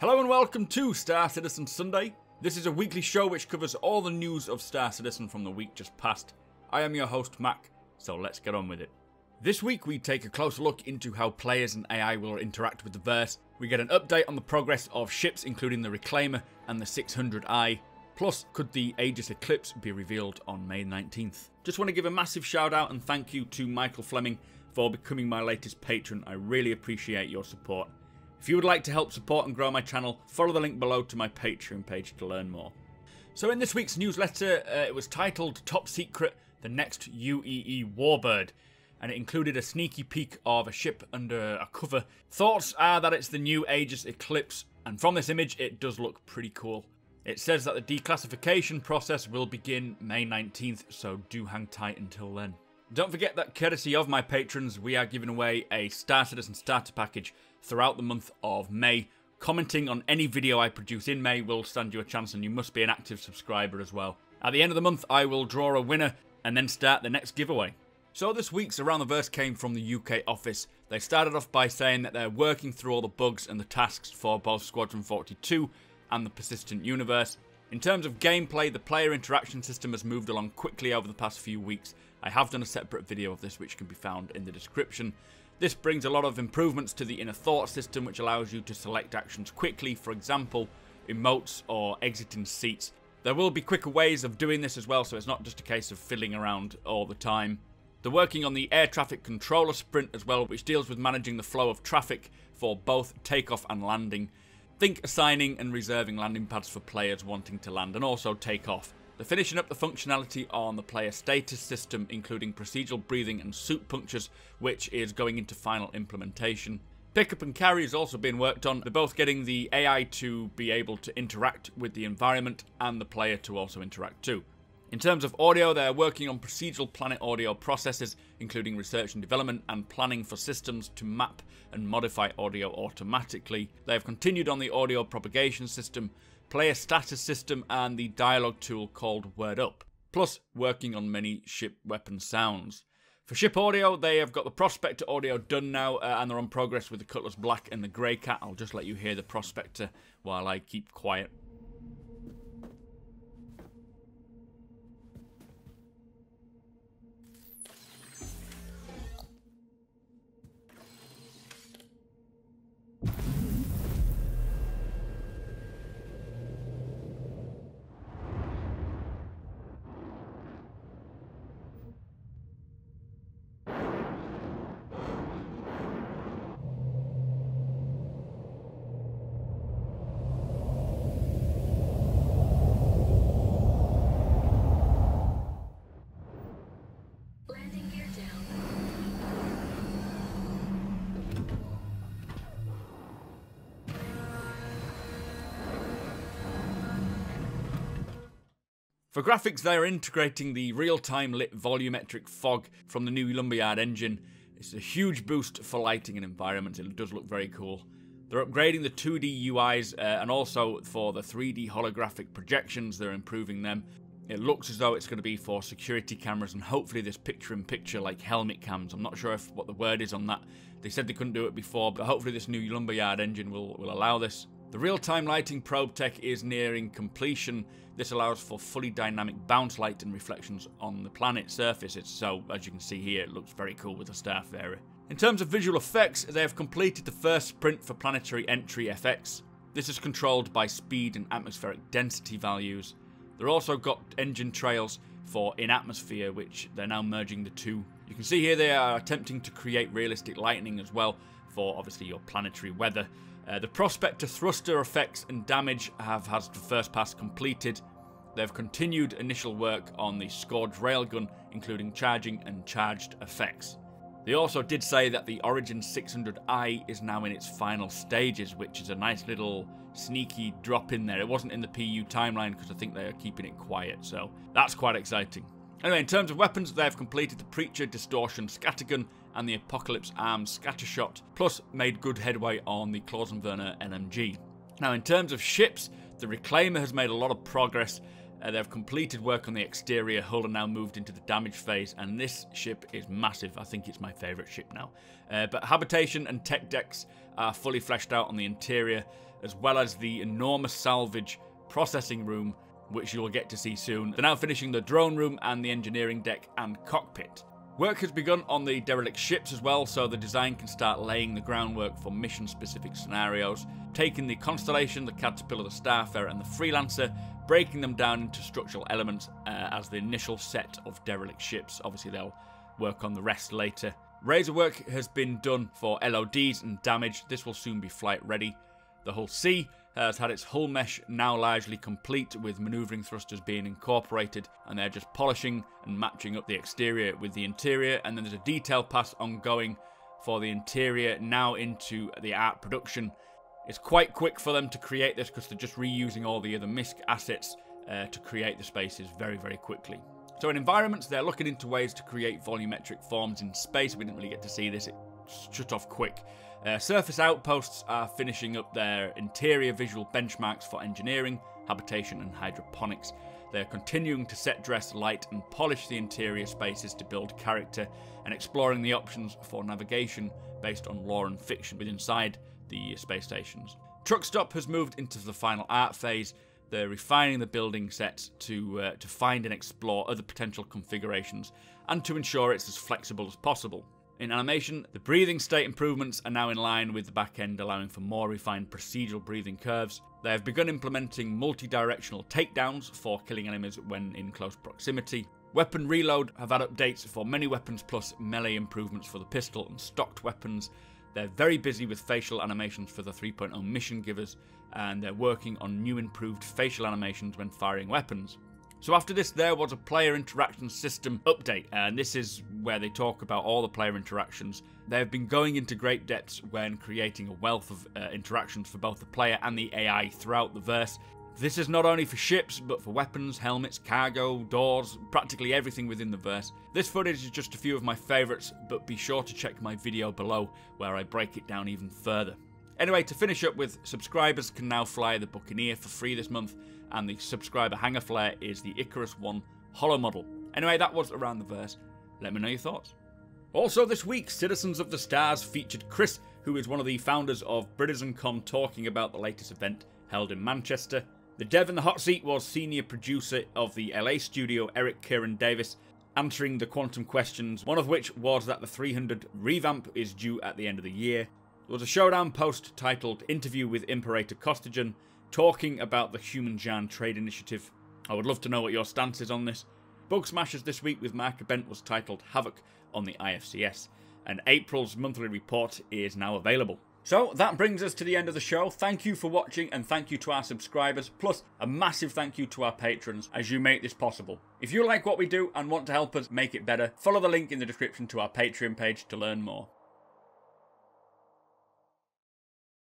Hello and welcome to Star Citizen Sunday. This is a weekly show which covers all the news of Star Citizen from the week just past. I am your host Mac, so let's get on with it. This week we take a closer look into how players and AI will interact with the verse. We get an update on the progress of ships including the Reclaimer and the 600i. Plus, could the Aegis Eclipse be revealed on May 19th? Just want to give a massive shout out and thank you to Michael Fleming for becoming my latest patron. I really appreciate your support. If you would like to help support and grow my channel, follow the link below to my Patreon page to learn more. So in this week's newsletter, it was titled Top Secret, the Next UEE Warbird, and it included a sneaky peek of a ship under a cover. Thoughts are that it's the new Aegis Eclipse, and from this image it does look pretty cool. It says that the declassification process will begin May 19th, so do hang tight until then. Don't forget that courtesy of my patrons, we are giving away a Star Citizen starter package throughout the month of May. Commenting on any video I produce in May will stand you a chance, and you must be an active subscriber as well. At the end of the month, I will draw a winner and then start the next giveaway. So this week's Around the Verse came from the UK office. They started off by saying that they're working through all the bugs and the tasks for both Squadron 42 and the Persistent Universe. In terms of gameplay, the player interaction system has moved along quickly over the past few weeks. I have done a separate video of this which can be found in the description. This brings a lot of improvements to the inner thought system, which allows you to select actions quickly, for example, emotes or exiting seats. There will be quicker ways of doing this as well, so it's not just a case of fiddling around all the time. They're working on the air traffic controller sprint as well, which deals with managing the flow of traffic for both takeoff and landing. Think assigning and reserving landing pads for players wanting to land and also take off. They're finishing up the functionality on the player status system, including procedural breathing and suit punctures, which is going into final implementation. Pickup and carry is also being worked on. They're both getting the AI to be able to interact with the environment and the player to also interact too. In terms of audio, they're working on procedural planet audio processes, including research and development and planning for systems to map and modify audio automatically. They have continued on the audio propagation system, player status system, and the dialogue tool called Word Up, plus working on many ship weapon sounds. For ship audio, they have got the Prospector audio done now, and they're on progress with the Cutlass Black and the Grey Cat. I'll just let you hear the Prospector while I keep quiet. For graphics, they are integrating the real-time lit volumetric fog from the new Lumberyard engine. It's a huge boost for lighting and environment. It does look very cool. They're upgrading the 2D UIs and also for the 3D holographic projections, they're improving them. It looks as though it's going to be for security cameras and hopefully this picture-in-picture like helmet cams. I'm not sure what the word is on that. They said they couldn't do it before, but hopefully this new Lumberyard engine will allow this. The real-time lighting probe tech is nearing completion. This allows for fully dynamic bounce light and reflections on the planet's surface. So, as you can see here, it looks very cool with the Staff area. In terms of visual effects, they have completed the first sprint for Planetary Entry FX. This is controlled by speed and atmospheric density values. They've also got engine trails for in-atmosphere, which they're now merging the two. You can see here they are attempting to create realistic lighting as well for, obviously, your planetary weather. The Prospector thruster effects and damage has the first pass completed. They've continued initial work on the Scourge railgun, including charging and charged effects. They also did say that the Origin 600i is now in its final stages, which is a nice little sneaky drop in there. It wasn't in the PU timeline because I think they are keeping it quiet, so that's quite exciting. Anyway, in terms of weapons, they have completed the Preacher Distortion Scattergun and the Apocalypse Arms Scattershot, plus made good headway on the Clausenwerner LMG. Now, in terms of ships, the Reclaimer has made a lot of progress. They've completed work on the exterior hull and now moved into the damage phase, and this ship is massive. I think it's my favourite ship now. But habitation and tech decks are fully fleshed out on the interior. as well as the enormous salvage processing room, which you'll get to see soon. They're now finishing the drone room and the engineering deck and cockpit. Work has begun on the derelict ships as well, so the design can start laying the groundwork for mission-specific scenarios, taking the Constellation, the Caterpillar, the Starfarer and the Freelancer, breaking them down into structural elements as the initial set of derelict ships. Obviously they'll work on the rest later. Razor work has been done for LODs and damage. This will soon be flight ready. The Hull C has had its hull mesh now largely complete, with manoeuvring thrusters being incorporated, and they're just polishing and matching up the exterior with the interior. And then there's a detail pass ongoing for the interior now into the art production. It's quite quick for them to create this because they're just reusing all the other MISC assets to create the spaces very, very quickly. So in environments, they're looking into ways to create volumetric forms in space. We didn't really get to see this, it shut off quick. Surface outposts are finishing up their interior visual benchmarks for engineering, habitation and hydroponics. They're continuing to set dress, light and polish the interior spaces to build character, and exploring the options for navigation based on lore and fiction within inside the space stations. Truck Stop has moved into the final art phase. They're refining the building sets to find and explore other potential configurations and to ensure it's as flexible as possible. In animation, the breathing state improvements are now in line with the back end, allowing for more refined procedural breathing curves. They have begun implementing multi-directional takedowns for killing enemies when in close proximity. Weapon reload have had updates for many weapons plus melee improvements for the pistol and stocked weapons. They're very busy with facial animations for the 3.0 mission givers, and they're working on new improved facial animations when firing weapons. So after this, there was a player interaction system update, and this is where they talk about all the player interactions. They've been going into great depths when creating a wealth of interactions for both the player and the AI throughout the verse. This is not only for ships, but for weapons, helmets, cargo, doors, practically everything within the verse. This footage is just a few of my favourites, but be sure to check my video below where I break it down even further. Anyway, to finish up with, subscribers can now fly the Buccaneer for free this month, and the subscriber hangar flare is the Icarus 1 holo model. Anyway, that was around the verse. Let me know your thoughts. Also this week, Citizens of the Stars featured Chris, who is one of the founders of BritizenCon, talking about the latest event held in Manchester. The dev in the hot seat was senior producer of the LA studio, Eric Kieran Davis, answering the quantum questions, one of which was that the 300 revamp is due at the end of the year. There was a showdown post titled Interview with Imperator Costigan, talking about the Human Jan trade initiative. I would love to know what your stance is on this. Bug Smashers this week with Mark Bent was titled Havoc on the IFCS, and April's monthly report is now available. So that brings us to the end of the show. Thank you for watching, and thank you to our subscribers, plus a massive thank you to our patrons as you make this possible. If you like what we do and want to help us make it better, follow the link in the description to our Patreon page to learn more.